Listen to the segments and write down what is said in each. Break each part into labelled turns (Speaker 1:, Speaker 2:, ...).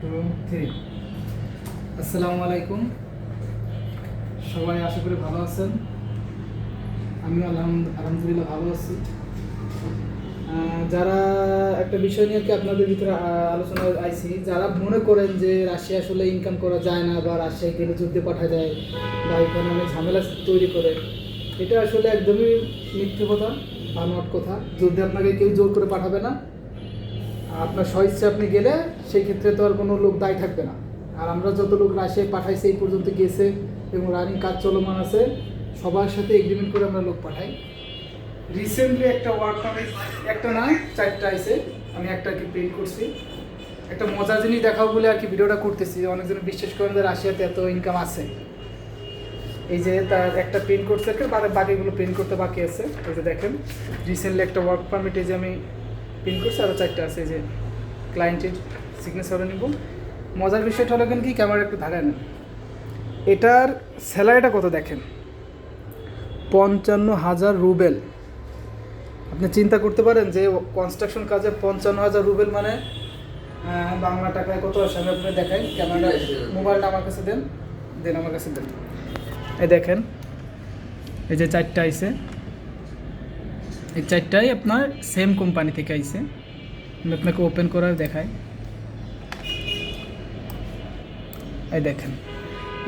Speaker 1: 2 3 আসসালামু আলাইকুম। সবাই আশা করি ভালো আছেন। আমি আলহামদুলিল্লাহ ভালো আছি। যারা একটা বিষয় নিয়ে কি আপনাদের ভিতরে আলোচনা আইছি, যারা মনে করেন যে রাশিয়া আসলে ইনকাম করা যায় না বা রাশিয়া গেলে যুদ্ধে পাঠায় দেয় বা এখানে অনেক ঝামেলা তৈরি করে, এটা আসলে একদমই মিথ্যে কথা, বানোয়াট কথা। যুদ্ধে আপনাকে কেউ জোর করে পাঠাবে না। আপনার স্বইচ্ছে আপনি গেলে সেই ক্ষেত্রে তো আর কোনো লোক দায়ী থাকবে না। আর আমরা যত লোক রাশিয়ায় পাঠাইছি এই পর্যন্ত গেছে এবং রানিং কাজ চলমান আছে, সবার সাথে এগ্রিমেন্ট করে আমরা লোক পাঠাই। রিসেন্টলি একটা ওয়ার্ক পারমিট, একটা না 4টা আইছে, আমি একটা আর কি প্রিন্ট করছি। একটা মজার জিনিস দেখাবো বলে আর কি ভিডিওটা করতেছি। অনেকজন বিশ্বাস করেন যে রাশিয়াতে এত ইনকাম আছে। এই যে তার একটা প্রিন্ট করছে, বাকিগুলো প্রিন্ট করতে বাকি আছে। এই যে দেখেন, রিসেন্টলি একটা ওয়ার্ক পারমিট এই যে আমি প্রিন্ট করছি, আরও 4টা আছে। এই যে ক্লায়েন্টের সিগনেচারও নিব। মজার বিষয়টা হলো কি, ক্যামেরা একটু ধারে নেন। এটার স্যালারিটা কত দেখেন, 55,000 রুবেল। আপনি চিন্তা করতে পারেন যে কনস্ট্রাকশন কাজে 55,000 রুবেল মানে বাংলা টাকায় কত আসে। আমি আপনাকে দেখাই, ক্যামেরা মোবাইলটা আমার কাছে দেন, আমার কাছে দেন। এই দেখেন, এই যে 4টা আইছে, এই 4টাই আপনার সেম কোম্পানি থেকে আইছে। আমি আপনাকে ওপেন করার দেখাই। এই দেখেন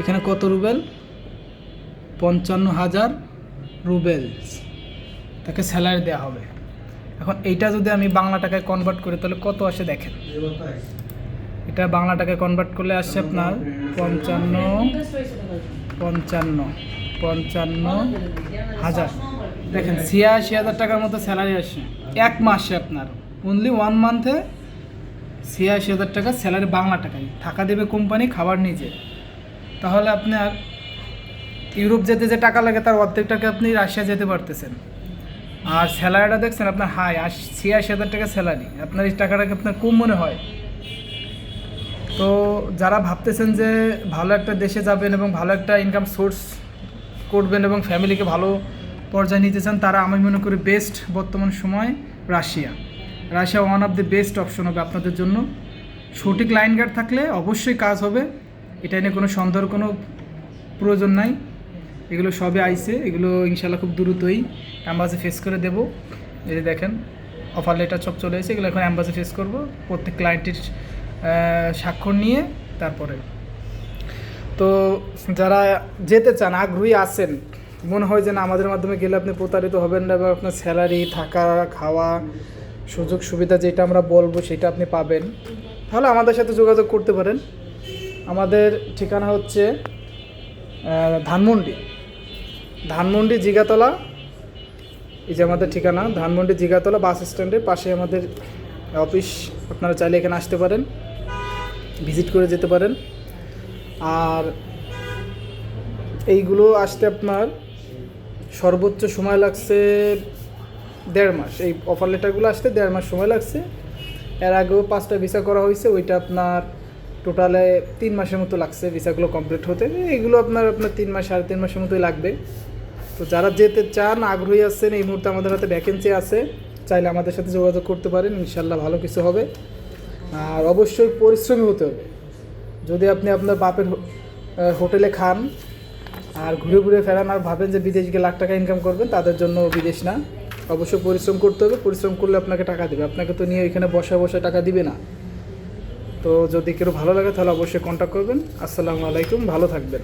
Speaker 1: এখানে কত রুবেল, 55,000 রুবেল তাকে স্যালারি দেওয়া হবে। এখন এইটা যদি আমি বাংলা টাকায় কনভার্ট করি তাহলে কত আসে দেখেন। এটা বাংলা টাকায় কনভার্ট করলে আসছে আপনার 55,000 দেখেন, 86,000 টাকার মতো স্যালারি আসে এক মাসে। আপনার অনলি 1 মান্থে 86,000 টাকা স্যালারি বাংলা টাকায়। টাকা দেবে কোম্পানি, খাবার নিজে। তাহলে আপনার ইউরোপ যেতে যে টাকা লাগে তার অর্ধেক টাকা আপনি রাশিয়া যেতে পারতেছেন। আর স্যালারিটা দেখছেন আপনার হাই 86,000 টাকা স্যালারি। আপনার এই টাকাটাকে আপনার কম মনে হয়? তো যারা ভাবতেছেন যে ভালো একটা দেশে যাবেন এবং ভালো একটা ইনকাম সোর্স করবেন এবং ফ্যামিলিকে ভালো পর্যায়ে নিতে চান, তারা আমি মনে করি বেস্ট বর্তমান সময় Russia one of the best option হবে আপনাদের জন্য। সঠিক লাইন গার্ড থাকলে অবশ্যই কাজ হবে, এটা নিয়ে কোনো সন্দেহের কোনো প্রয়োজন নাই। এগুলো সবে আইছে, এগুলো ইনশাল্লাহ খুব দ্রুতই অ্যাম্বাসি ফেস করে দেব। এই যে দেখেন অফার লেটার সব চলে এসেছে, এগুলো এখন অ্যাম্বাসি ফেস করব প্রত্যেক ক্লায়েন্টের স্বাক্ষর নিয়ে। তারপরে তো যারা যেতে চান, আগ্রহী আছেন, মনে হয় যে না আমাদের মাধ্যমে গেলে আপনি প্রতারিত হবেন না বা আপনার স্যালারি, থাকা, খাওয়া, সুযোগ সুবিধা যেটা আমরা বলবো সেটা আপনি পাবেন, তাহলে আমাদের সাথে যোগাযোগ করতে পারেন। আমাদের ঠিকানা হচ্ছে ধানমন্ডি জিগাতলা। এই যে আমাদের ঠিকানা ধানমন্ডি জিগাতলা বাস স্ট্যান্ডের পাশে আমাদের অফিস। আপনারা চাইলে এখানে আসতে পারেন, ভিজিট করে যেতে পারেন। আর এইগুলো আসতে আপনার সর্বোচ্চ সময় লাগছে 1.5 মাস। এই অফার লেটারগুলো আসতে 1.5 মাস সময় লাগছে। এর আগেও 5টা ভিসা করা হয়েছে, ওইটা আপনার টোটালে 3 মাসের মতো লাগছে ভিসাগুলো কমপ্লিট হতে। এইগুলো আপনার 3 মাস 3.5 মাসের মতোই লাগবে। তো যারা যেতে চান, আগ্রহী আছেন, এই মুহূর্তে আমাদের হাতে ভ্যাকেন্সি আছে, চাইলে আমাদের সাথে যোগাযোগ করতে পারেন। ইনশাল্লাহ ভালো কিছু হবে। আর অবশ্যই পরিশ্রমী হতে হবে। যদি আপনি আপনার বাপের হোটেলে খান আর ঘুরে ফেরান আর ভাবেন যে বিদেশ গিয়ে লাখ টাকা ইনকাম করবেন, তাদের জন্য বিদেশ না। অবশ্যই পরিশ্রম করতে হবে। পরিশ্রম করলে আপনাকে টাকা দেবে, আপনাকে তো নিয়ে এখানে বসে টাকা দিবে না। তো যদি কেউ ভালো লাগে তাহলে অবশ্যই কন্ট্যাক্ট করবেন। আসসালামু আলাইকুম, ভালো থাকবেন।